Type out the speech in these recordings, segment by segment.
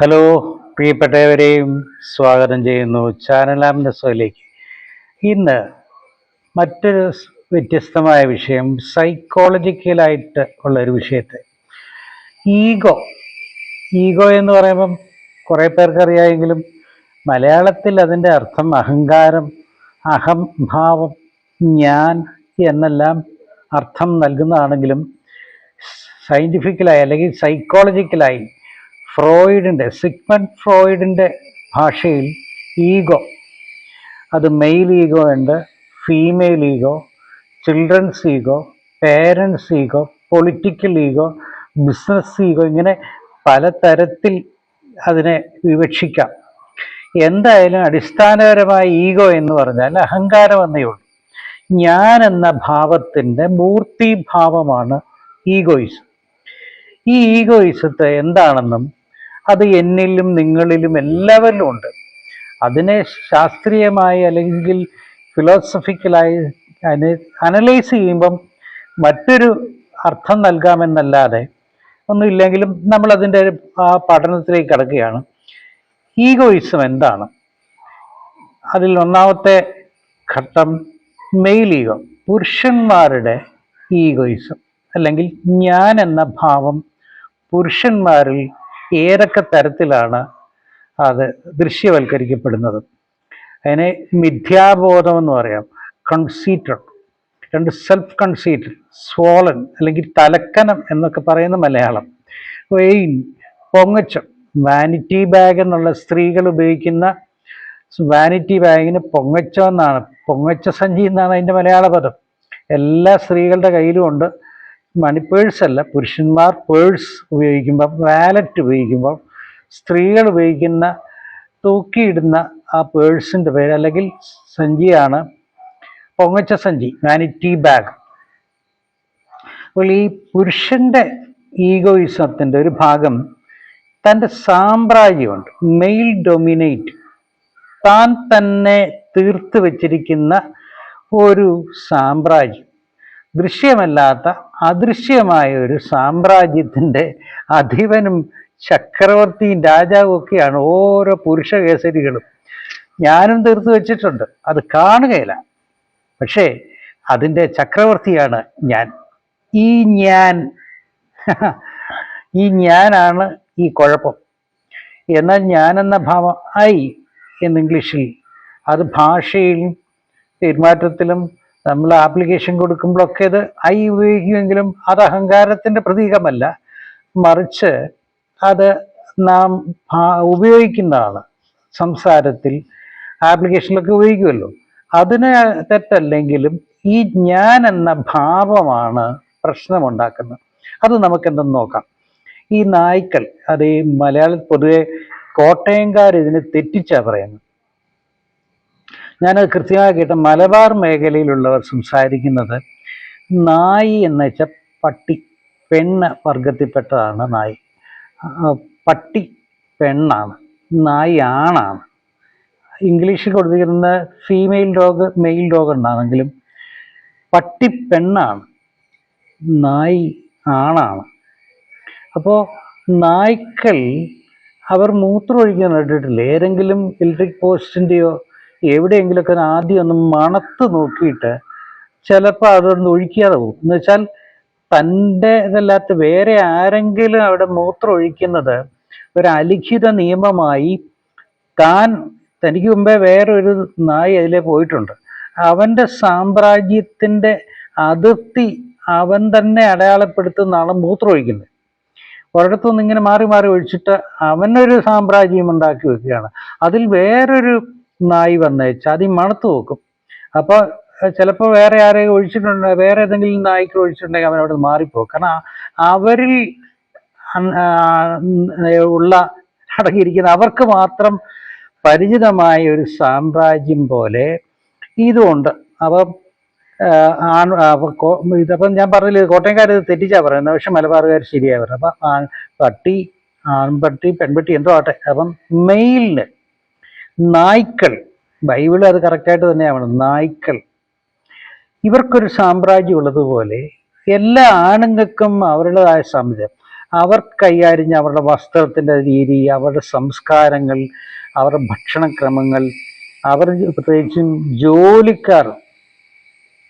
Hello, പ്രിയപ്പെട്ടവരെയും സ്വാഗതം ചെയ്യുന്നു ചാനൽ ആംനസോയിലേക്ക്. ഇന്ന് മറ്റൊരു വ്യത്യസ്തമായ വിഷയം, സൈക്കോളജിക്കലായിട്ട് ഉള്ളൊരു വിഷയത്തെ, ഈഗോ. ഈഗോ എന്ന് പറയുമ്പം കുറേ പേർക്കറിയാമെങ്കിലും മലയാളത്തിൽ അതിൻ്റെ അർത്ഥം അഹങ്കാരം, അഹംഭാവം, ഞാൻ എന്നെല്ലാം അർത്ഥം നൽകുന്നതാണെങ്കിലും സയൻറ്റിഫിക്കലായി അല്ലെങ്കിൽ സൈക്കോളജിക്കലായി സിഗ്മണ്ട് ഫ്രോയിഡിൻ്റെ ഭാഷയിൽ ഈഗോ, അത് മെയിൽ ഈഗോ ഉണ്ട്, female ego, children's ego, parents ego, political ego, business ego, ഇങ്ങനെ പലതരത്തിൽ അതിനെ വിവക്ഷിക്കാം. എന്തായാലും അടിസ്ഥാനപരമായ ഈഗോ എന്ന് പറഞ്ഞാൽ അഹങ്കാരം എന്നേ ഉള്ളൂ. ഞാൻ എന്ന ഭാവത്തിൻ്റെ മൂർത്തിഭാവമാണ് ഈഗോയിസം. ഈ ഈഗോയിസത്തെ എന്താണെന്നും അത് എന്നിലും നിങ്ങളിലും എല്ലാവരിലും ഉണ്ട്. അതിനെ ശാസ്ത്രീയമായി അല്ലെങ്കിൽ ഫിലോസഫിക്കലായി അനലൈസ് ചെയ്യുമ്പം മറ്റൊരു അർത്ഥം നൽകാമെന്നല്ലാതെ ഒന്നുമില്ലെങ്കിലും നമ്മളതിൻ്റെ ആ പഠനത്തിലേക്ക് കടക്കുകയാണ്. ഈഗോയിസം എന്താണ്? അതിൽ ഒന്നാമത്തെ ഘട്ടം മെയിൽ ഈഗോ, പുരുഷന്മാരുടെ ഈഗോയിസം അല്ലെങ്കിൽ ഞാൻ എന്ന ഭാവം പുരുഷന്മാരിൽ ഏതൊക്കെ തരത്തിലാണ് അത് ദൃശ്യവൽക്കരിക്കപ്പെടുന്നത്? അതിനെ മിഥ്യാബോധം എന്ന് പറയാം, കൺസീറ്റഡ്, രണ്ട് സെൽഫ് കൺസീറ്റഡ്, സ്വോളൻ അല്ലെങ്കിൽ തലക്കനം എന്നൊക്കെ പറയുന്ന മലയാളം, വെയിൻ, പൊങ്ങച്ചം, വാനിറ്റി ബാഗ് എന്നുള്ള സ്ത്രീകൾ ഉപയോഗിക്കുന്ന വാനിറ്റി ബാഗിന് പൊങ്ങച്ചം എന്നാണ്, പൊങ്ങച്ച സഞ്ചി എന്നാണ് അതിൻ്റെ മലയാള പദം. എല്ലാ സ്ത്രീകളുടെ കയ്യിലും ഉണ്ട്. മണി പേഴ്സ് അല്ല, പുരുഷന്മാർ പേഴ്സ് ഉപയോഗിക്കുമ്പോൾ, വാലറ്റ് ഉപയോഗിക്കുമ്പോൾ, സ്ത്രീകൾ ഉപയോഗിക്കുന്ന തൂക്കിയിടുന്ന ആ പേഴ്സിൻ്റെ പേര് അല്ലെങ്കിൽ സഞ്ചിയാണ് പൊങ്ങച്ച സഞ്ചി, വാനിറ്റി ബാഗ്. അപ്പോൾ ഈ പുരുഷൻ്റെ ഈഗോയിസത്തിൻ്റെ ഒരു ഭാഗം തൻ്റെ സാമ്രാജ്യമുണ്ട്, മെയിൽ ഡൊമിനേറ്റ്, താൻ തന്നെ തീർത്ത് വച്ചിരിക്കുന്ന ഒരു സാമ്രാജ്യം, ദൃശ്യമല്ലാത്ത അദൃശ്യമായ ഒരു സാമ്രാജ്യത്തിൻ്റെ അധിപനും ചക്രവർത്തിയും രാജാവും ഒക്കെയാണ് ഓരോ പുരുഷ കേസരികളും. ഞാനും തീർത്ത് വെച്ചിട്ടുണ്ട്, അത് കാണുകയില്ല, പക്ഷേ അതിൻ്റെ ചക്രവർത്തിയാണ് ഞാൻ. ഈ ഞാൻ ഈ ഞാനാണ് ഈ കുഴപ്പം. എന്നാൽ ഞാനെന്ന ഭാവം ഐ എന്ന് ഇംഗ്ലീഷിൽ, അത് ഭാഷയിലും പെരുമാറ്റത്തിലും നമ്മൾ ആപ്ലിക്കേഷൻ കൊടുക്കുമ്പോഴൊക്കെ ഇത് ഐ ഉപയോഗിക്കുമെങ്കിലും അത് അഹങ്കാരത്തിൻ്റെ പ്രതീകമല്ല, മറിച്ച് അത് നാം ഉപയോഗിക്കുന്നതാണ്. സംസാരത്തിൽ ആപ്ലിക്കേഷനിലൊക്കെ ഉപയോഗിക്കുമല്ലോ, അതിന് തെറ്റല്ലെങ്കിലും ഈ ഞാൻ എന്ന ഭാവമാണ് പ്രശ്നമുണ്ടാക്കുന്നത്. അത് നമുക്കെന്തെന്ന് നോക്കാം. ഈ നായ്ക്കൾ, അത് ഈ മലയാളത്തിൽ പൊതുവെ കോട്ടയംകാർ ഇതിനെ തെറ്റിച്ചാണ് പറയുന്നത്. ഞാനത് കൃത്യമായി കേട്ട മലബാർ മേഖലയിലുള്ളവർ സംസാരിക്കുന്നത് നായി എന്ന് വെച്ചാൽ പട്ടി, പെണ്ണ് വർഗത്തിൽപ്പെട്ടതാണ് നായി. പട്ടി പെണ്ണാണ്, നായി ആണാണ്. ഇംഗ്ലീഷിൽ കൊടുത്തിരിക്കുന്ന ഫീമെയിൽ ഡോഗ്, മെയിൽ ഡോഗ് ഉണ്ടാണെങ്കിലും പട്ടി പെണ്ണാണ്, നായി ആണാണ്. അപ്പോൾ നായ്ക്കൾ അവർ മൂത്രം ഒഴിക്കാൻ കണ്ടിട്ടില്ല, ഏതെങ്കിലും ഇലക്ട്രിക് പോസ്റ്റിൻ്റെയോ എവിടെയെങ്കിലുമൊക്കെ ആദ്യം ഒന്ന് മണത്ത് നോക്കിയിട്ട് ചിലപ്പോൾ അതൊന്ന് ഒഴിക്കാതെ പോകും. എന്ന് വെച്ചാൽ തൻ്റെ ഇതല്ലാത്ത വേറെ ആരെങ്കിലും അവിടെ മൂത്രം ഒഴിക്കുന്നത് ഒരു അലിഖിത നിയമമായി, തനിക്ക് മുമ്പേ വേറൊരു നായി അതിലേ പോയിട്ടുണ്ട്, അവൻ്റെ സാമ്രാജ്യത്തിൻ്റെ അതിർത്തി അവൻ തന്നെ അടയാളപ്പെടുത്തുന്നതാണ് മൂത്രം ഒഴിക്കുന്നത്. ഒരിടത്തുനിന്ന് ഇങ്ങനെ മാറി മാറി ഒഴിച്ചിട്ട് അവനൊരു സാമ്രാജ്യം ഉണ്ടാക്കി വെക്കുകയാണ്. അതിൽ വേറൊരു നായി വന്നേച്ചാൽ അത് മണത്ത് നോക്കും. അപ്പോൾ ചിലപ്പോൾ വേറെ ആരെയും ഒഴിച്ചിട്ടുണ്ട്, വേറെ ഏതെങ്കിലും നായ്ക്കൾ ഒഴിച്ചിട്ടുണ്ടെങ്കിൽ അവൻ അവിടെ മാറിപ്പോകും. കാരണം അവരിൽ ഉള്ള അടങ്ങിയിരിക്കുന്ന അവർക്ക് മാത്രം പരിചിതമായ ഒരു സാമ്രാജ്യം പോലെ ഇതുമുണ്ട്. അപ്പം ഇതപ്പം ഞാൻ പറഞ്ഞില്ല, കോട്ടയംകാർ ഇത് തെറ്റിച്ചാണ് പറയുന്നത്, പക്ഷെ മലബാറുകാർ ശരിയായി പറയുന്നത്. അപ്പം പട്ടി, ആൺപട്ടി, പെൺപട്ടി എന്തോ ആട്ടെ. അപ്പം മെയിലിന് നായ്ക്കൾ, ബൈബിൾ അത് കറക്റ്റായിട്ട് തന്നെയാണ്, നായ്ക്കൾ ഇവർക്കൊരു സാമ്രാജ്യം ഉള്ളതുപോലെ എല്ലാ ആണുങ്ങൾക്കും അവരുടേതായ സാമ്രാജ്യം. അവർ കൈകാര്യം അവരുടെ വസ്ത്രത്തിൻ്റെ രീതി, അവരുടെ സംസ്കാരങ്ങൾ, അവരുടെ ഭക്ഷണക്രമങ്ങൾ, അവർ പ്രത്യേകിച്ചും ജോലിക്കാർ,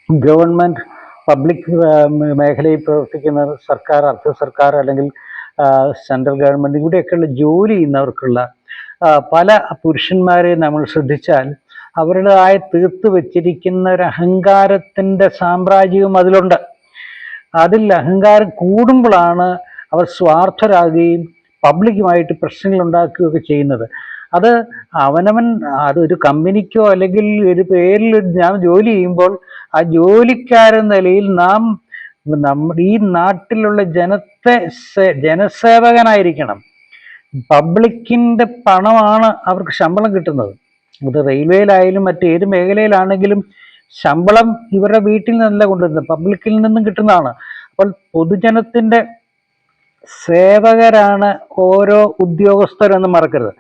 ഗവൺമെൻറ് പബ്ലിക് മേഖലയിൽ പ്രവർത്തിക്കുന്ന സർക്കാർ, അർദ്ധ സർക്കാർ അല്ലെങ്കിൽ സെൻട്രൽ ഗവൺമെൻറ്, ഇവിടെയൊക്കെയുള്ള ജോലി ചെയ്യുന്നവർക്കുള്ള പല പുരുഷന്മാരെ നമ്മൾ ശ്രദ്ധിച്ചാൽ അവരുടേതായ തീർത്ത് വെച്ചിരിക്കുന്ന ഒരു അഹങ്കാരത്തിൻ്റെ സാമ്രാജ്യവും അതിലുണ്ട്. അതിൽ അഹങ്കാരം കൂടുമ്പോഴാണ് അവർ സ്വാർത്ഥരാകുകയും പബ്ലിക്കുമായിട്ട് പ്രശ്നങ്ങൾ ഉണ്ടാക്കുകയൊക്കെ ചെയ്യുന്നത്. അത് അതൊരു കമ്പനിക്കോ അല്ലെങ്കിൽ ഒരു പേരിൽ ഞാൻ ജോലി ചെയ്യുമ്പോൾ ആ ജോലിക്കാരൻ നിലയിൽ നമ്മുടെ ഈ നാട്ടിലുള്ള ജനസേവകനായിരിക്കണം. പബ്ലിക്കിൻ്റെ പണമാണ് അവർക്ക് ശമ്പളം കിട്ടുന്നത്. അത് റെയിൽവേയിലായാലും മറ്റേത് മേഖലയിലാണെങ്കിലും ശമ്പളം ഇവരുടെ വീട്ടിൽ നിന്നല്ല കൊണ്ടുവരുന്നത്, പബ്ലിക്കിൽ നിന്നും കിട്ടുന്നതാണ്. അപ്പോൾ പൊതുജനത്തിൻ്റെ സേവകരാണ് ഓരോ ഉദ്യോഗസ്ഥരെന്ന് മറക്കരുത്.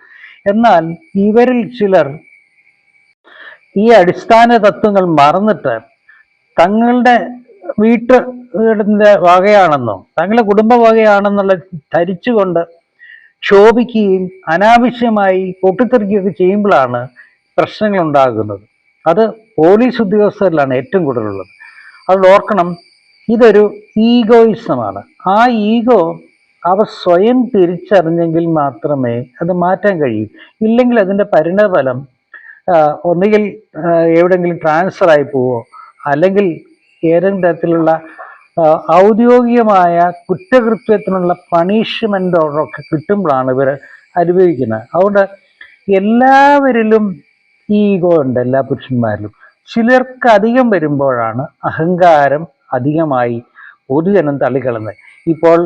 എന്നാൽ ഇവരിൽ ചിലർ ഈ അടിസ്ഥാന തത്വങ്ങൾ മറന്നിട്ട് തങ്ങളുടെ വീട്ടിൻ്റെ വകയാണെന്നോ തങ്ങളുടെ കുടുംബ വകയാണെന്നുള്ള ധരിച്ചുകൊണ്ട് ക്ഷോഭിക്കുകയും അനാവശ്യമായി പൊട്ടിത്തെറിക്കുകയൊക്കെ ചെയ്യുമ്പോഴാണ് പ്രശ്നങ്ങൾ ഉണ്ടാകുന്നത്. അത് പോലീസ് ഉദ്യോഗസ്ഥരിലാണ് ഏറ്റവും കൂടുതലുള്ളത്. അത് ഓർക്കണം, ഇതൊരു ഈഗോയിസമാണ്. ആ ഈഗോ അവർ സ്വയം തിരിച്ചറിഞ്ഞെങ്കിൽ മാത്രമേ അത് മാറ്റാൻ കഴിയൂ. ഇല്ലെങ്കിൽ അതിൻ്റെ പരിണതഫലം ഒന്നുകിൽ എവിടെയെങ്കിലും ട്രാൻസ്ഫർ ആയി പോവോ, അല്ലെങ്കിൽ ഏതെങ്കിലും തരത്തിലുള്ള ഔദ്യോഗികമായ കുറ്റകൃത്യത്തിനുള്ള പണിഷ്മെൻ്റ് ഓർഡറൊക്കെ കിട്ടുമ്പോഴാണ് ഇവർ അനുഭവിക്കുന്നത്. അതുകൊണ്ട് എല്ലാവരിലും ഈഗോ ഉണ്ട്, എല്ലാ പുരുഷന്മാരിലും. ചിലർക്ക് അധികം വരുമ്പോഴാണ് അഹങ്കാരം അധികമായി പൊതുജനം തള്ളിക്കളയുന്നത്. ഇപ്പോൾ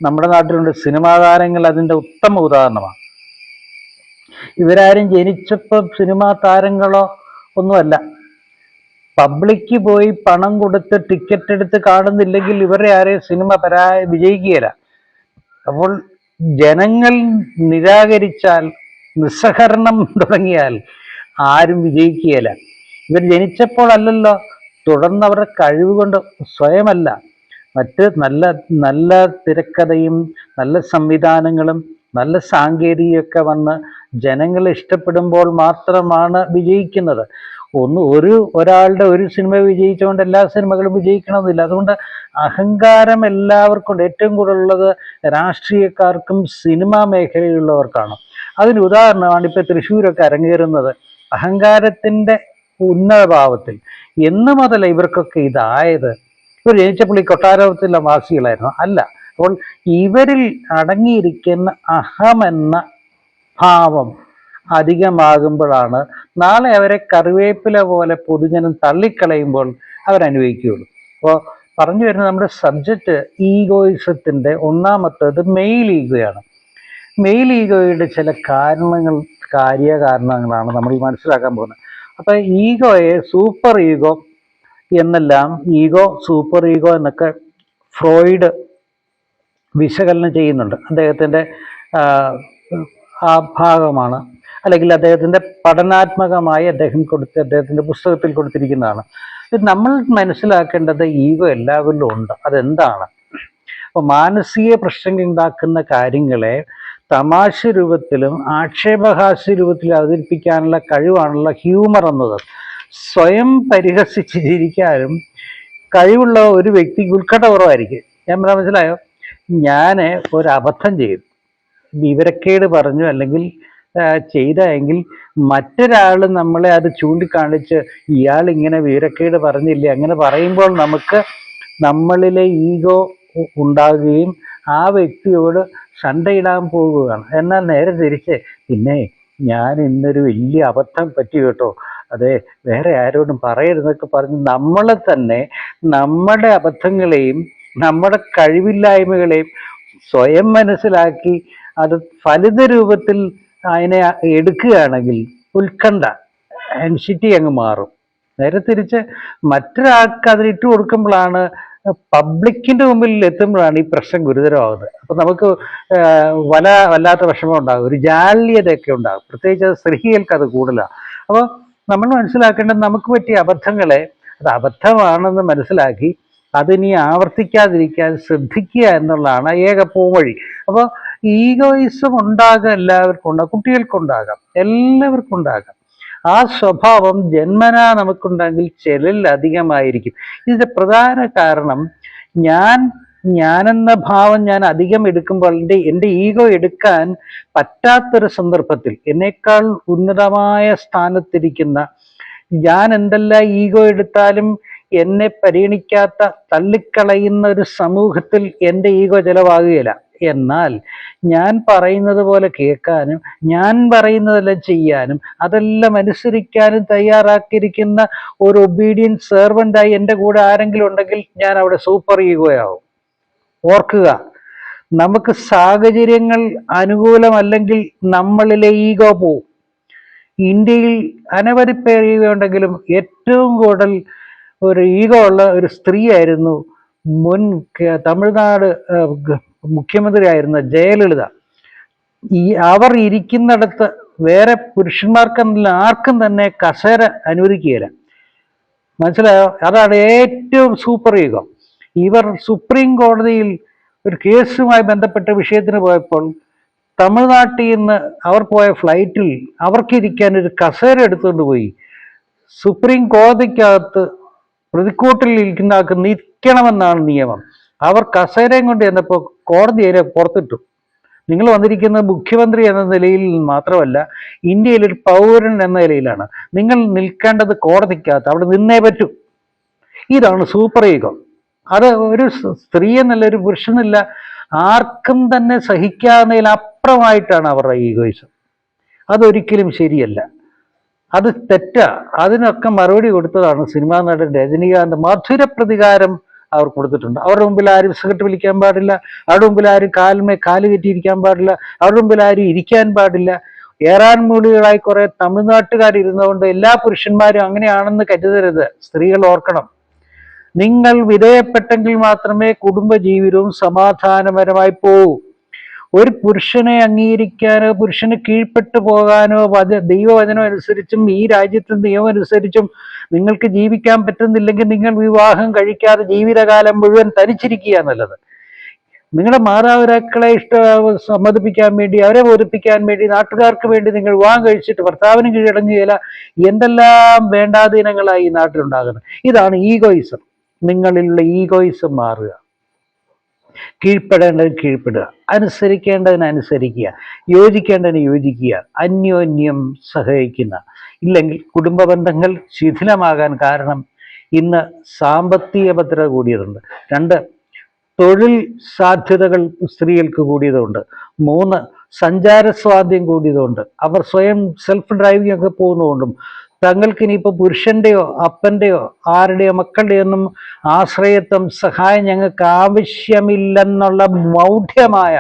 നമ്മുടെ നാട്ടിലുണ്ട് സിനിമാ താരങ്ങൾ, അതിൻ്റെ ഉത്തമ ഉദാഹരണമാണ്. ഇവരാരും ജനിച്ചപ്പോൾ സിനിമാ താരങ്ങളോ ഒന്നുമല്ല. പബ്ലിക്ക് പോയി പണം കൊടുത്ത് ടിക്കറ്റ് എടുത്ത് കാണുന്നില്ലെങ്കിൽ ഇവരുടെ ആരെയും സിനിമ വിജയിക്കുകയില്ല. അപ്പോൾ ജനങ്ങൾ നിരാകരിച്ചാൽ, നിസ്സഹരണം തുടങ്ങിയാൽ ആരും വിജയിക്കുകയില്ല. ഇവർ ജനിച്ചപ്പോൾ അല്ലല്ലോ, തുടർന്ന് അവരുടെ കഴിവ് കൊണ്ട് സ്വയമല്ല, മറ്റ് നല്ല നല്ല തിരക്കഥയും നല്ല സംവിധാനങ്ങളും നല്ല സാങ്കേതികമൊക്കെ വന്ന് ജനങ്ങളെ ഇഷ്ടപ്പെടുമ്പോൾ മാത്രമാണ് വിജയിക്കുന്നത്. ഒരാളുടെ ഒരു സിനിമ വിജയിച്ചുകൊണ്ട് എല്ലാ സിനിമകളും വിജയിക്കണമെന്നില്ല. അതുകൊണ്ട് അഹങ്കാരം എല്ലാവർക്കും ഉണ്ട്. ഏറ്റവും കൂടുതലുള്ളത് രാഷ്ട്രീയക്കാർക്കും സിനിമാ മേഖലയിലുള്ളവർക്കാണ്. അതിന് ഉദാഹരണമാണ് ഇപ്പോൾ തൃശ്ശൂരൊക്കെ അരങ്ങേറുന്നത്. അഹങ്കാരത്തിൻ്റെ ഉന്നതഭാവത്തിൽ. എന്ന് മുതൽ ഇവർക്കൊക്കെ ഇതായത്? ഇവർ ജനിച്ചപ്പോൾ ഈ കൊട്ടാരത്തിലെ വാസികളായിരുന്നു? അല്ല. അപ്പോൾ ഇവരിൽ അടങ്ങിയിരിക്കുന്ന അഹമെന്ന ഭാവം അധികമാകുമ്പോഴാണ് നാളെ അവരെ കറിവേപ്പില പോലെ പൊതുജനം തള്ളിക്കളയുമ്പോൾ അവരനുഭവിക്കുകയുള്ളൂ. അപ്പോൾ പറഞ്ഞു വരുന്ന നമ്മുടെ സബ്ജക്റ്റ് ഈഗോയിസത്തിൻ്റെ ഒന്നാമത്തേത് മെയിൽ ഈഗോയാണ്. മെയിൽ ഈഗോയുടെ ചില കാര്യകാരണങ്ങളാണ് നമ്മൾ മനസ്സിലാക്കാൻ പോകുന്നത്. അപ്പോൾ ഈഗോയെ സൂപ്പർ ഈഗോ എന്നെല്ലാം, സൂപ്പർ ഈഗോ എന്നൊക്കെ ഫ്രോയിഡ് വിശകലനം ചെയ്യുന്നുണ്ട്. അദ്ദേഹത്തിൻ്റെ ആ ഭാഗമാണ്, അല്ലെങ്കിൽ അദ്ദേഹത്തിൻ്റെ പഠനാത്മകമായി അദ്ദേഹത്തിൻ്റെ പുസ്തകത്തിൽ കൊടുത്തിരിക്കുന്നതാണ്. ഇത് നമ്മൾ മനസ്സിലാക്കേണ്ടത് ഈഗോ എല്ലാവരിലും ഉണ്ട്. അതെന്താണ്? അപ്പോൾ മാനസിക പ്രശ്നങ്ങൾ ഉണ്ടാക്കുന്ന കാര്യങ്ങളെ തമാശ രൂപത്തിലും ആക്ഷേപഹാസ്യ രൂപത്തിലും അവതരിപ്പിക്കാനുള്ള കഴിവാണുള്ള ഹ്യൂമർ എന്നത്. സ്വയം പരിഹസിച്ച് ചിരിക്കാനും കഴിവുള്ള ഒരു വ്യക്തിക്ക് ഉത്കണ്ഠ കുറവായിരിക്കും. ഞാൻ മനസ്സിലായോ? ഞാൻ ഒരു അബദ്ധം ചെയ്തു, വിവരക്കേട് പറഞ്ഞു, അല്ലെങ്കിൽ ചെയ്തെങ്കിൽ മറ്റൊരാൾ നമ്മളെ അത് ചൂണ്ടിക്കാണിച്ച് ഇയാൾ ഇങ്ങനെ വിവരക്കേട് പറഞ്ഞില്ലേ, അങ്ങനെ പറയുമ്പോൾ നമുക്ക് നമ്മളിലെ ഈഗോ ഉണ്ടാകുകയും ആ വ്യക്തിയോട് ശണ്ടയിടാൻ പോവുകയാണ്. എന്നാൽ നേരെ തിരിച്ച്, പിന്നെ ഞാൻ ഇന്നൊരു വലിയ അബദ്ധം പറ്റി കേട്ടോ, അതെ വേറെ ആരോടും പറയരുതെന്നൊക്കെ പറഞ്ഞ് നമ്മളെ തന്നെ, നമ്മുടെ അബദ്ധങ്ങളെയും നമ്മുടെ കഴിവില്ലായ്മകളെയും സ്വയം മനസ്സിലാക്കി അത് ഫലിത രൂപത്തിൽ അതിനെ എടുക്കുകയാണെങ്കിൽ ഉത്കണ്ഠ, ആൻസിറ്റി അങ്ങ് മാറും. നേരെ തിരിച്ച് മറ്റൊരാൾക്ക് അതിലിട്ട് കൊടുക്കുമ്പോഴാണ്, പബ്ലിക്കിൻ്റെ മുമ്പിൽ എത്തുമ്പോഴാണ് ഈ പ്രശ്നം ഗുരുതരമാകുന്നത്. അപ്പം നമുക്ക് വല്ലാത്ത വിഷമം ഉണ്ടാകും, ഒരു ജാള്യതയൊക്കെ ഉണ്ടാകും. പ്രത്യേകിച്ച് അത് സ്ത്രീകൾക്ക് അത് കൂടുതലാണ്. അപ്പോൾ നമ്മൾ മനസ്സിലാക്കേണ്ടത്, നമുക്ക് പറ്റിയ അബദ്ധങ്ങളെ അത് അബദ്ധമാണെന്ന് മനസ്സിലാക്കി അതിനി ആവർത്തിക്കാതിരിക്കാൻ ശ്രദ്ധിക്കുക എന്നുള്ളതാണ് ഏക പോംവഴി. അപ്പോൾ ഈഗോയിസം ഉണ്ടാകാം, എല്ലാവർക്കും ഉണ്ടാകും, കുട്ടികൾക്കുണ്ടാകാം, എല്ലാവർക്കും ഉണ്ടാകാം. ആ സ്വഭാവം ജന്മനാ നമുക്കുണ്ടെങ്കിൽ ചിലരിൽ അധികമായിരിക്കും. ഇതിന്റെ പ്രധാന കാരണം ഞാനെന്ന ഭാവം ഞാൻ അധികം എടുക്കുമ്പോൾ എൻ്റെ ഈഗോ എടുക്കാൻ പറ്റാത്തൊരു സന്ദർഭത്തിൽ എന്നേക്കാൾ ഉന്നതമായ സ്ഥാനത്തിരിക്കുന്ന ഞാൻ എന്തെല്ലാം ഈഗോ എടുത്താലും എന്നെ പരിഗണിക്കാത്ത തള്ളിക്കളയുന്ന ഒരു സമൂഹത്തിൽ എൻ്റെ ഈഗോ ചെലവാകുകയില്ല. എന്നാൽ ഞാൻ പറയുന്നത് പോലെ കേൾക്കാനും ഞാൻ പറയുന്നതെല്ലാം ചെയ്യാനും അതെല്ലാം അനുസരിക്കാനും തയ്യാറാക്കിയിരിക്കുന്ന ഒരു ഒബീഡിയൻറ്റ് സെർവൻ്റായി എൻ്റെ കൂടെ ആരെങ്കിലും ഉണ്ടെങ്കിൽ ഞാൻ അവിടെ സൂപ്പർ ഈഗോയാവും. ഓർക്കുക, നമുക്ക് സാഹചര്യങ്ങൾ അനുകൂലമല്ലെങ്കിൽ നമ്മളിലെ ഈഗോ പോവും. ഇന്ത്യയിൽ അനവധി പേർ ഈഗോ ഉണ്ടെങ്കിലും ഏറ്റവും കൂടുതൽ ഒരു ഈഗോ ഉള്ള ഒരു സ്ത്രീയായിരുന്നു മുൻ തമിഴ്നാട് മുഖ്യമന്ത്രിയായിരുന്ന ജയലളിത. അവർ ഇരിക്കുന്നിടത്ത് വേറെ പുരുഷന്മാർക്കെന്നില്ല ആർക്കും തന്നെ കസേര അനുവദിക്കുകയില്ല. മനസ്സിലായോ? അതാണ് ഏറ്റവും സൂപ്പർ ഈഗോ. ഇവർ സുപ്രീം കോടതിയിൽ ഒരു കേസുമായി ബന്ധപ്പെട്ട വിഷയത്തിന് പോയപ്പോൾ തമിഴ്നാട്ടിൽ നിന്ന് അവർ പോയ ഫ്ലൈറ്റിൽ അവർക്കിരിക്കാൻ ഒരു കസേര എടുത്തുകൊണ്ട് പോയി സുപ്രീം കോടതിക്കകത്ത് പ്രതിക്കൂട്ടിൽ ഇരിക്കുന്ന ആൾക്ക് നിൽക്കണമെന്നാണ് നിയമം. അവർ കസേരയും കൊണ്ട് ചെന്നപ്പോൾ കോടതി അതിനെ പുറത്തിട്ടു. നിങ്ങൾ വന്നിരിക്കുന്നത് മുഖ്യമന്ത്രി എന്ന നിലയിൽ മാത്രമല്ല, ഇന്ത്യയിലൊരു പൗരൻ എന്ന നിലയിലാണ്. നിങ്ങൾ നിൽക്കേണ്ടത് കോടതിക്കകത്ത്, അവിടെ നിന്നേ പറ്റൂ. ഇതാണ് സൂപ്പർ ഈഗോ. അത് ഒരു സ്ത്രീ എന്നല്ല, ഒരു പുരുഷനില്ല, ആർക്കും തന്നെ സഹിക്കാവുന്നതിൽ അപ്പുറമായിട്ടാണ് അവരുടെ ഈഗോയിസം. അതൊരിക്കലും ശരിയല്ല, അത് തെറ്റാ. അതിനൊക്കെ മറുപടി കൊടുത്തതാണ് സിനിമാ നടൻ രജനീകാന്ത്. മധുര പ്രതികാരം അവർ കൊടുത്തിട്ടുണ്ട്. അവരുടെ മുമ്പിൽ ആരും സിഗരറ്റ് വലിക്കാൻ പാടില്ല, അവരുടെ മുമ്പിൽ ആരും കാലുമേ കാല് കെറ്റിയിരിക്കാൻ പാടില്ല, അവരുടെ മുമ്പിൽ ആരും ഇരിക്കാൻ പാടില്ല. ഏറാൻ മൂളികളായി കുറെ തമിഴ്നാട്ടുകാരിരുന്നതുകൊണ്ട് എല്ലാ പുരുഷന്മാരും അങ്ങനെയാണെന്ന് കരുതരുത്. സ്ത്രീകൾ ഓർക്കണം, നിങ്ങൾ വിധേയപ്പെട്ടെങ്കിൽ മാത്രമേ കുടുംബജീവിതവും സമാധാനപരമായി പോകൂ. ഒരു പുരുഷനെ അംഗീകരിക്കാനോ പുരുഷന് കീഴ്പ്പെട്ടു പോകാനോ ദൈവവചനം അനുസരിച്ചും ഈ രാജ്യത്തെ നിയമം അനുസരിച്ചും നിങ്ങൾക്ക് ജീവിക്കാൻ പറ്റുന്നില്ലെങ്കിൽ നിങ്ങൾ വിവാഹം കഴിക്കാതെ ജീവിതകാലം മുഴുവൻ തനിച്ചിരിക്കുക നല്ലത്. നിങ്ങളുടെ മാതാപിതാക്കളെ സമ്മതിപ്പിക്കാൻ വേണ്ടി, അവരെ ബോധിപ്പിക്കാൻ വേണ്ടി, നാട്ടുകാർക്ക് വേണ്ടി നിങ്ങൾ വിവാഹം കഴിച്ചിട്ട് ഭർത്താവിന് കീഴടങ്ങുകയില്ല. എന്തെല്ലാം വേണ്ടാധീനങ്ങളായി ഈ നാട്ടിലുണ്ടാകുന്നത്. ഇതാണ് ഈഗോയിസം. നിങ്ങളിലുള്ള ഈഗോയിസം മാറുക. കീഴ്പ്പെടേണ്ടതിന് കീഴ്പ്പെടുക, അനുസരിക്കേണ്ടതിന് അനുസരിക്കുക, യോജിക്കേണ്ടതിന് യോജിക്കുക, അന്യോന്യം സഹകരിക്കുന്ന. ഇല്ലെങ്കിൽ കുടുംബ ബന്ധങ്ങൾ ശിഥിലമാകാൻ കാരണം ഇന്ന് സാമ്പത്തിക ഭദ്രത കൂടിയതുണ്ട്. 2, തൊഴിൽ സാധ്യതകൾ സ്ത്രീകൾക്ക് കൂടിയതുകൊണ്ട്. 3, സഞ്ചാര സ്വാതന്ത്ര്യം കൂടിയതുകൊണ്ട്. അവർ സ്വയം സെൽഫ് ഡ്രൈവിംഗ് ഒക്കെ പോകുന്നതുകൊണ്ടും തങ്ങൾക്ക് ഇനിയിപ്പോൾ പുരുഷൻ്റെയോ അപ്പൻ്റെയോ ആരുടെയോ മക്കളുടെയോ ഒന്നും ആശ്രയത്വം സഹായം ഞങ്ങൾക്ക് ആവശ്യമില്ലെന്നുള്ള മൗഢ്യമായ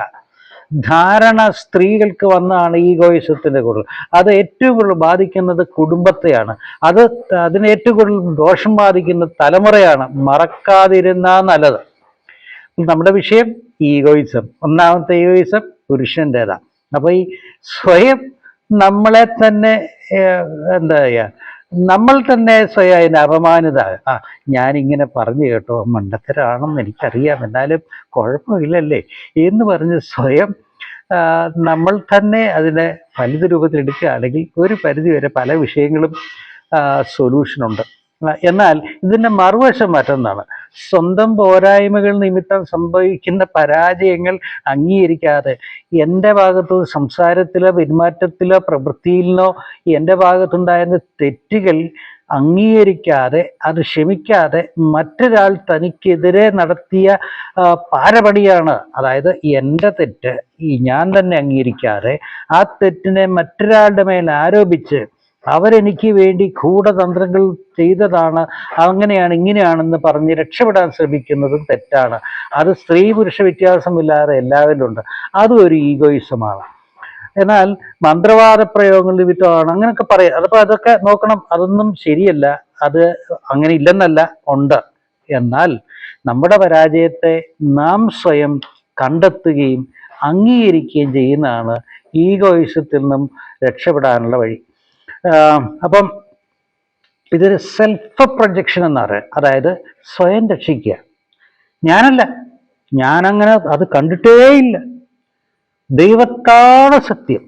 ധാരണ സ്ത്രീകൾക്ക് വന്നാണ് ഈഗോയിസത്തിൻ്റെ കൂടുതൽ. അത് ഏറ്റവും കൂടുതൽ ബാധിക്കുന്നത് കുടുംബത്തെയാണ്. അതിന് ഏറ്റവും കൂടുതൽ ദോഷം ബാധിക്കുന്ന തലമുറയാണ്. മറക്കാതിരുന്നാൽ നല്ലത്. നമ്മുടെ വിഷയം ഈഗോയിസം. ഒന്നാമത്തെ ഈഗോയിസം പുരുഷൻ്റെതാണ്. അപ്പോൾ ഈ സ്വയം നമ്മളെ തന്നെ എന്താ പറയുക, നമ്മൾ തന്നെ സ്വയം അതിന് അപമാനിത. ഞാനിങ്ങനെ പറഞ്ഞു കേട്ടോ, മണ്ടത്തരാണെന്ന് എനിക്കറിയാം, എന്നാലും കുഴപ്പമില്ലല്ലേ എന്ന് പറഞ്ഞ് സ്വയം നമ്മൾ തന്നെ അതിനെ ഫലിത രൂപത്തിൽ എടുക്കുകയാണെങ്കിൽ ഒരു പരിധിവരെ പല വിഷയങ്ങളും സൊല്യൂഷനുണ്ട്. എന്നാൽ ഇതിൻ്റെ മറുവശം മറ്റൊന്നാണ്. സ്വന്തം പോരായ്മകൾ നിമിത്തം സംഭവിക്കുന്ന പരാജയങ്ങൾ അംഗീകരിക്കാതെ, എൻ്റെ ഭാഗത്ത് സംസാരത്തിലോ പെരുമാറ്റത്തിലോ പ്രവൃത്തിയിലോ എൻ്റെ ഭാഗത്തുണ്ടായിരുന്ന തെറ്റുകൾ അംഗീകരിക്കാതെ, അത് ക്ഷമിക്കാതെ മറ്റൊരാൾ തനിക്കെതിരെ നടത്തിയ പാരപടിയാണ്. അതായത് എൻ്റെ തെറ്റ് ഞാൻ തന്നെ അംഗീകരിക്കാതെ ആ തെറ്റിനെ മറ്റൊരാളുടെ മേൽ ആരോപിച്ച് അവരെനിക്ക് വേണ്ടി ഗൂഢതന്ത്രങ്ങൾ ചെയ്തതാണ്, അങ്ങനെയാണ് ഇങ്ങനെയാണെന്ന് പറഞ്ഞ് രക്ഷപ്പെടാൻ ശ്രമിക്കുന്നതും തെറ്റാണ്. അത് സ്ത്രീ പുരുഷ വ്യത്യാസമില്ലാതെ എല്ലാവരിലും ഉണ്ട്. അതും ഒരു ഈഗോയിസമാണ്. എന്നാൽ മന്ത്രവാദ പ്രയോഗങ്ങൾ നിമിത്തമാണ് അങ്ങനെയൊക്കെ പറയാം. അതപ്പോൾ അതൊക്കെ നോക്കണം, അതൊന്നും ശരിയല്ല. അത് അങ്ങനെ ഇല്ലെന്നല്ല, ഉണ്ട്. എന്നാൽ നമ്മുടെ പരാജയത്തെ നാം സ്വയം കണ്ടെത്തുകയും അംഗീകരിക്കുകയും ചെയ്യുന്നതാണ് ഈഗോയിസത്തിൽ നിന്നും രക്ഷപ്പെടാനുള്ള വഴി. അപ്പം ഇതൊരു സെൽഫ് പ്രൊജക്ഷൻ എന്ന് പറയുന്നത്, അതായത് സ്വയം രക്ഷിക്കുക. ഞാനല്ല, ഞാനങ്ങനെ അത് കണ്ടിട്ടേയില്ല. ദൈവത്താണ് സത്യം.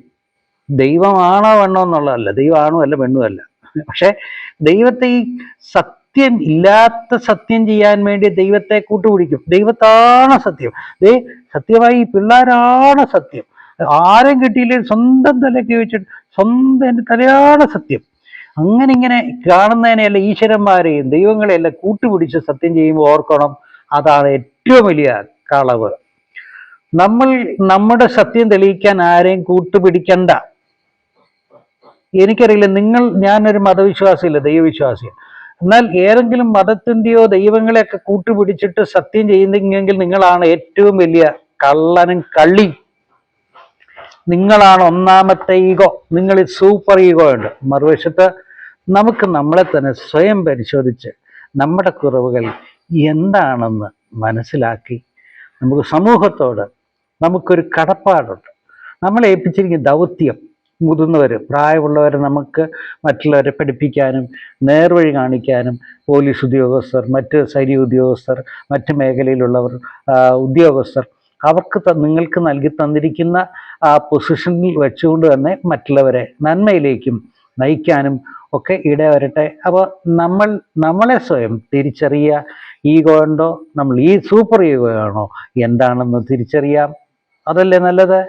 ദൈവമാണോ വേണോ എന്നുള്ളതല്ല, ദൈവമാണോ അല്ല പെണ്ണുമല്ല. പക്ഷെ ദൈവത്തെ ഈ സത്യം ഇല്ലാത്ത സത്യം ചെയ്യാൻ വേണ്ടി ദൈവത്തെ കൂട്ടുപിടിക്കും. ദൈവത്താണ് സത്യം. സത്യമായി ഈ പിള്ളേരാണ് സത്യം. ആരും കിട്ടിയില്ലേ സ്വന്തം തലയ്ക്ക് വെച്ചിട്ട് സ്വന്തം എൻ്റെ തലയാണ് സത്യം. അങ്ങനെ ഇങ്ങനെ കാണുന്നതിനെയല്ല, ഈശ്വരന്മാരെയും ദൈവങ്ങളെയെല്ലാം കൂട്ടുപിടിച്ച് സത്യം ചെയ്യുമ്പോൾ ഓർക്കണം, അതാണ് ഏറ്റവും വലിയ കളവ്. നമ്മൾ നമ്മുടെ സത്യം തെളിയിക്കാൻ ആരെയും കൂട്ടുപിടിക്കണ്ട. എനിക്കറിയില്ല, ഞാനൊരു മതവിശ്വാസിയില്ല, ദൈവവിശ്വാസിയാണ്. എന്നാൽ ഏതെങ്കിലും മതത്തിൻ്റെയോ ദൈവങ്ങളെയൊക്കെ കൂട്ടുപിടിച്ചിട്ട് സത്യം ചെയ്യുന്നെങ്കിൽ നിങ്ങളാണ് ഏറ്റവും വലിയ കള്ളനും കള്ളി. നിങ്ങളാണ് ഒന്നാമത്തെ ഈഗോ. നിങ്ങൾ സൂപ്പർ ഈഗോ ഉണ്ട്. മറുവശത്ത് നമുക്ക് നമ്മളെ തന്നെ സ്വയം പരിശോധിച്ച് നമ്മുടെ കുറവുകൾ എന്താണെന്ന് മനസ്സിലാക്കി നമുക്ക് സമൂഹത്തോട് നമുക്കൊരു കടപ്പാടുണ്ട്. നമ്മളെ ഏൽപ്പിച്ചിരിക്കുന്ന ദൗത്യം, മുതിർന്നവർ പ്രായമുള്ളവർ നമുക്ക് മറ്റുള്ളവരെ പഠിപ്പിക്കാനും നേർവഴി കാണിക്കാനും, പോലീസ് ഉദ്യോഗസ്ഥർ, മറ്റ് സൈനിക ഉദ്യോഗസ്ഥർ, മറ്റ് മേഖലയിലുള്ളവർ, ഉദ്യോഗസ്ഥർ, അവർക്ക് നിങ്ങൾക്ക് നൽകി തന്നിരിക്കുന്ന ആ പൊസിഷനിൽ വെച്ചുകൊണ്ട് തന്നെ മറ്റുള്ളവരെ നന്മയിലേക്കും നയിക്കാനും ഒക്കെ ഇടവരട്ടെ. അപ്പോൾ നമ്മളെ സ്വയം തിരിച്ചറിയുക. ഈഗോ ഉണ്ടോ, നമ്മൾ ഈ സൂപ്പർ ഈഗോ ആണോ, എന്താണെന്ന് തിരിച്ചറിയാം. അതല്ലേ നല്ലത്.